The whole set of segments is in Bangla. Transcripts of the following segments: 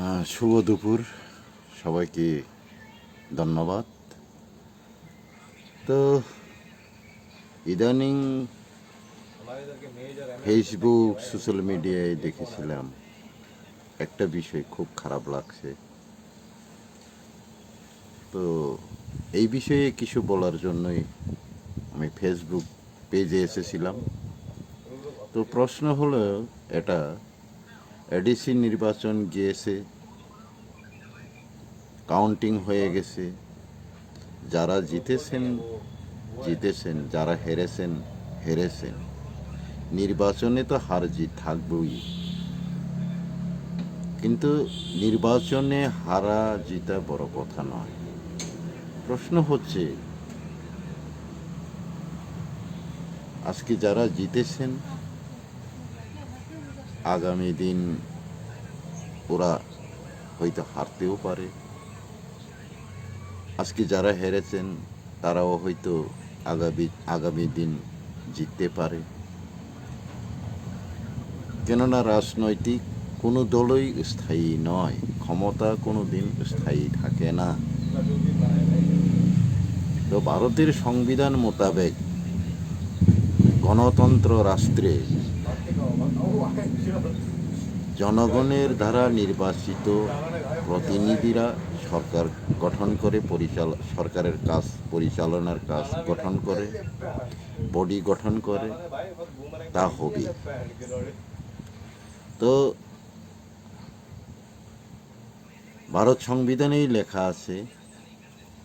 হ্যাঁ, শুভ দুপুর সবাইকে। ধন্যবাদ। তো ইদানিং ফেসবুক সোশ্যাল মিডিয়ায় দেখেছিলাম একটা বিষয় খুব খারাপ লাগছে। তো এই বিষয়ে কিছু বলার জন্যই আমি ফেসবুক পেজে এসেছিলাম। তো প্রশ্ন হলো, এটা এডিসি নির্বাচন গিয়েছে, কাউন্টিং হয়ে গেছে, যারা জিতেছেন জিতেছেন, যারা হেরেছেন হেরেছেন। নির্বাচনে তো হার জিত থাকবেই, কিন্তু নির্বাচনে হারা জিতা বড় কথা নয়। প্রশ্ন হচ্ছে, আজকে যারা জিতেছেন আগামী দিন ওরা হয়তো হারতেও পারে। আজকে যারা হেরেছেন তারাও হয়তো আগামী দিন জিততে পারে। কেননা রাজনৈতিক কোনো দলই স্থায়ী নয়, ক্ষমতা কোনো দিন স্থায়ী থাকে না। তো ভারতের সংবিধান মোতাবেক গণতন্ত্র রাষ্ট্রে জনগণের দ্বারা নির্বাচিত প্রতিনিধিরা সরকার গঠন করে, সরকারের কাজ পরিচালনার কাজ গঠন করে, বডি গঠন করে, তা হবে। তো ভারত সংবিধানেই লেখা আছে,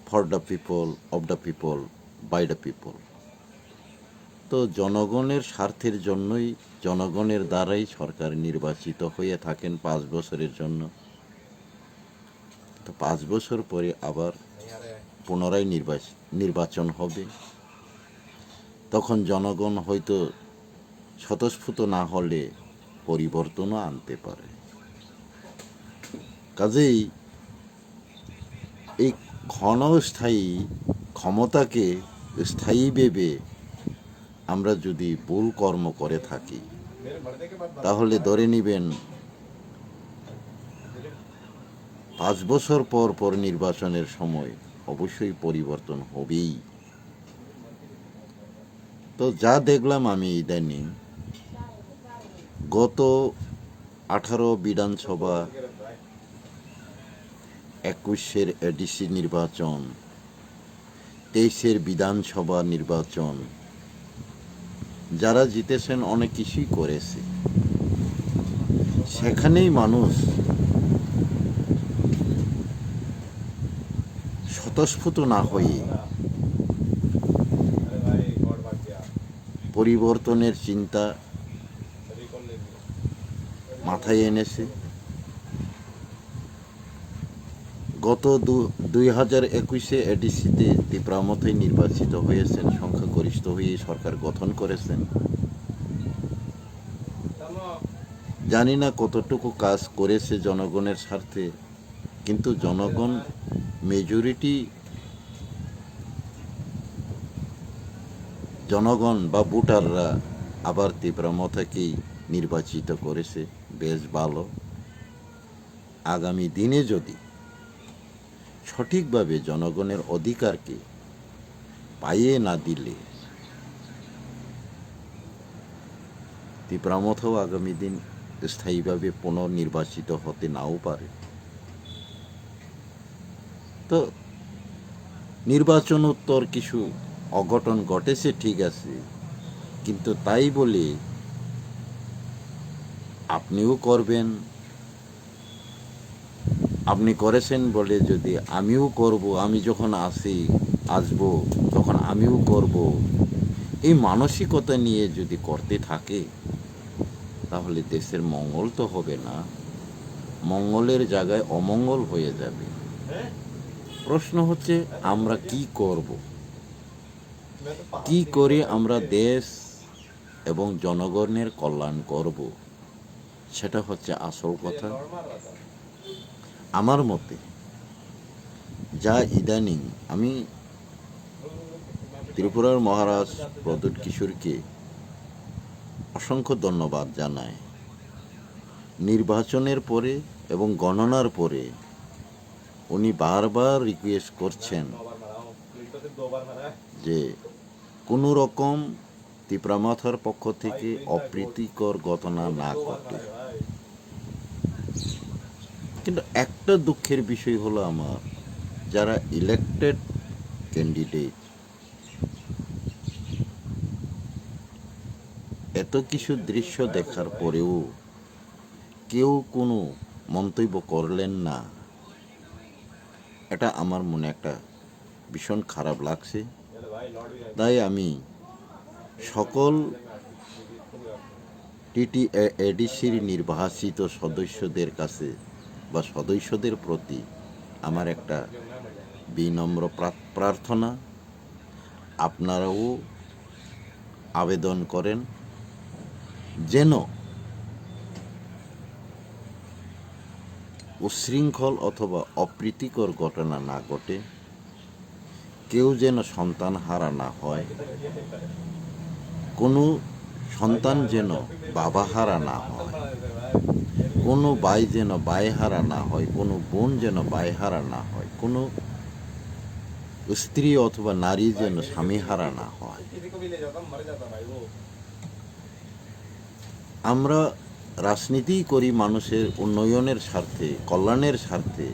for the people, of the people, by the people. তো জনগণের স্বার্থের জন্যই, জনগণের দ্বারাই সরকার নির্বাচিত হয়ে থাকেন 5 বছরের জন্য। তো 5 বছর পরে আবার পুনরায় নির্বাচন হবে। তখন জনগণ হয়তো স্বতঃস্ফূর্ত না হলে পরিবর্তনও আনতে পারে। কাজেই এই ক্ষণস্থায়ী ক্ষমতাকে স্থায়ী ভেবে আমরা যদি ভুল কর্ম করে থাকি, তাহলে ধরে নিবেন 5 বছর পর পর নির্বাচনের সময় অবশ্যই পরিবর্তন হবেই। তো যা দেখলাম আমি ইদানিং, গত 18 বিধানসভা, 21-এর এডিসি নির্বাচন, 23-এর বিধানসভা নির্বাচন, যারা জিতেছেন অনেক কিছুই করেছে। সেখানেই মানুষ স্বতঃস্ফূর্ত না হয়ে পরিবর্তনের চিন্তা মাথায় এনেছে। গত 2021-এ এডিসিতে তীব্রামথায় নির্বাচিত হয়েছেন, সংখ্যাগরিষ্ঠ হয়ে সরকার গঠন করেছেন। জানি না কতটুকু কাজ করেছে জনগণের স্বার্থে, কিন্তু জনগণ মেজরিটি, জনগণ বা ভোটাররা আবার তীব্রামথাকেই নির্বাচিত করেছে। বেশ ভালো। আগামী দিনে যদি সঠিকভাবে জনগণের অধিকারকে পাইয়ে না দিলে তীব্রামথাও আগামী দিন স্থায়ীভাবে পুনর্নির্বাচিত হতে নাও পারে। তো নির্বাচনোত্তর কিছু অঘটন ঘটেছে, ঠিক আছে, কিন্তু তাই বলে আপনিও করবেন, আপনি করেছেন বলে যদি আমিও করব, আমি যখন আসব তখন আমিও করব, এই মানসিকতা নিয়ে যদি করতে থাকে, তাহলে দেশের মঙ্গল তো হবে না, মঙ্গলের জায়গায় অমঙ্গল হয়ে যাবে। প্রশ্ন হচ্ছে, আমরা কি করব, কি করে আমরা দেশ এবং জনগণের কল্যাণ করব, সেটা হচ্ছে আসল কথা। আমার মতে যা ইদানিং, আমি ত্রিপুরার মহারাজ প্রদ্যুৎ কিশোরকে অসংখ্য ধন্যবাদ জানাই। নির্বাচনের পরে এবং গণনার পরে উনি বারবার রিকোয়েস্ট করছেন যে কোনো রকম তিপ্রামাথার পক্ষ থেকে অপ্রীতিকর ঘটনা না ঘটে। কিন্তু একটা দুঃখের বিষয় হলো আমার, যারা ইলেক্টেড ক্যান্ডিডেট এত কিছু দৃশ্য দেখার পরেও কেউ কোনো মন্তব্য করলেন না। এটা আমার মনে একটা ভীষণ খারাপ লাগছে। তাই আমি সকল এডিসির নির্বাচিত সদস্যদের কাছে বা সদস্যদের প্রতি আমার একটা বিনম্র প্রার্থনা, আপনারাও আবেদন করেন যেন উচ্ছৃঙ্খল অথবা অপ্রীতিকর ঘটনা না ঘটে, কেউ যেন সন্তান হারা না হয়, কোনো সন্তান যেন বাবা হারা না হয়, কোনো ভাই যেন ভাই হারা না হয়, কোনো বোন যেন ভাই হারা না হয়, কোনো স্ত্রী অথবা নারী যেন স্বামী হারা না হয়। আমরা রাজনীতি করি মানুষের উন্নয়নের স্বার্থে, কল্যাণের স্বার্থে।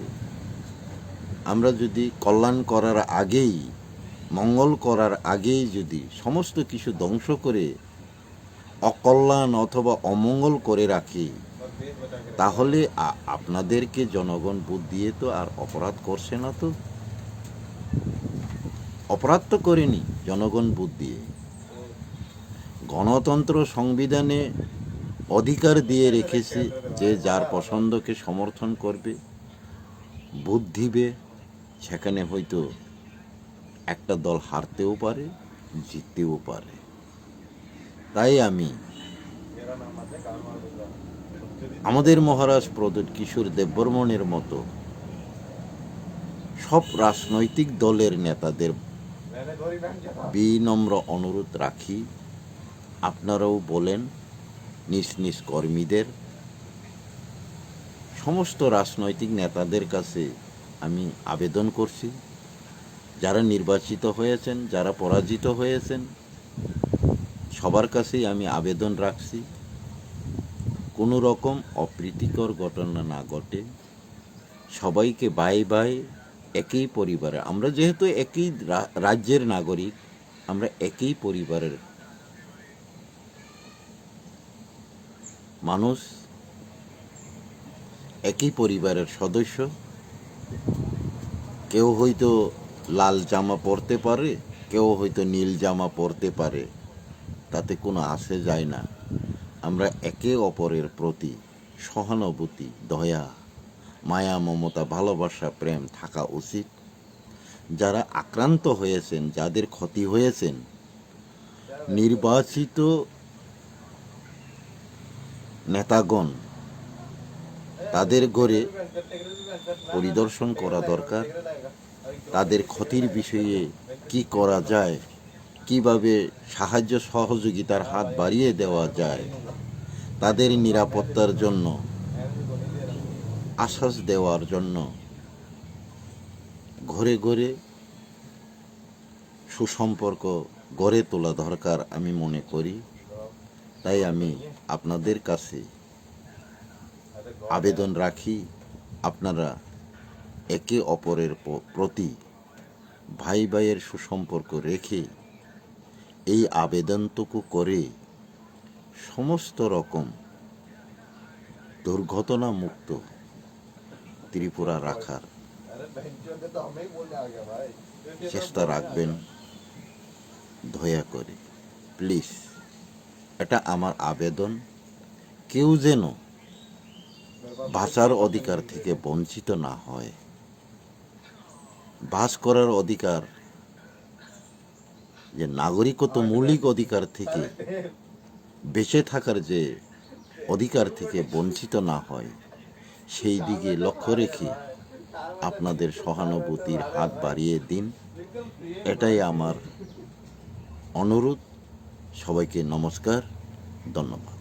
আমরা যদি কল্যাণ করার আগেই, মঙ্গল করার আগেই যদি সমস্ত কিছু ধ্বংস করে অকল্যাণ অথবা অমঙ্গল করে রাখি, তাহলে আপনাদেরকে জনগণ ভোট দিয়ে তো আর অপরাধ করছে না। তো অপরাধ তো করেনি জনগণ ভোট দিয়ে। গণতন্ত্র সংবিধানে অধিকার দিয়ে রেখেছে যে যার পছন্দকে সমর্থন করবে, ভোট দিবে। সেখানে হয়তো একটা দল হারতেও পারে, জিততেও পারে। তাই আমি আমাদের মহারাজ প্রদীপ কিশোর দেববর্মনের মতো সব রাজনৈতিক দলের নেতাদের বিনম্র অনুরোধ রাখি, আপনারাও বলেন নিজ নিজ কর্মীদের, সমস্ত রাজনৈতিক নেতাদের কাছে আমি আবেদন করছি, যারা নির্বাচিত হয়েছেন, যারা পরাজিত হয়েছেন, সবার কাছেই আমি আবেদন রাখছি কোনো রকম অপ্রীতিকর ঘটনা না ঘটে, সবাইকে বাই বাই, একই পরিবারে, আমরা যেহেতু একই রাজ্যের নাগরিক, আমরা একই পরিবারের মানুষ, একই পরিবারের সদস্য। কেউ হয়তো লাল জামা পরতে পারে, কেউ হয়তো নীল জামা পরতে পারে, তাতে কোনো আসে যায় না। আমরা একে অপরের প্রতি সহানুভূতি, দয়া, মায়া, মমতা, ভালোবাসা, প্রেম থাকা উচিত। যারা আক্রান্ত হয়েছেন, যাদের ক্ষতি হয়েছেন, নির্বাচিত নেতাগণ তাদের ঘরে পরিদর্শন করা দরকার। তাদের ক্ষতির বিষয়ে কি করা যায়, কিভাবে সাহায্য সহযোগিতার হাত বাড়িয়ে দেওয়া যায়, তাদের নিরাপত্তার জন্য আশ্বাস দেওয়ার জন্য ঘরে ঘরে সুসম্পর্ক গড়ে তোলা দরকার আমি মনে করি। তাই আমি আপনাদের কাছে আবেদন রাখি, আপনারা একে অপরের প্রতি ভাই ভাইয়ের সুসম্পর্ক রেখে এই আবেদনটুকু করে সমস্ত রকম দুর্ঘটনা মুক্ত ত্রিপুরা রাখার চেষ্টা রাখবেন দয়া করে, প্লিজ। এটা আমার আবেদন। কেউ যেন বাঁচার অধিকার থেকে বঞ্চিত না হয়। বাস করার অধিকার, যে নাগরিকত্ব মৌলিক অধিকার থেকে, বেঁচে থাকার যে অধিকার থেকে বঞ্চিত না হয়, সেই দিকে লক্ষ্য রেখে আপনাদের সহানুভূতির হাত বাড়িয়ে দিন। এটাই আমার অনুরোধ। সবাইকে নমস্কার, ধন্যবাদ।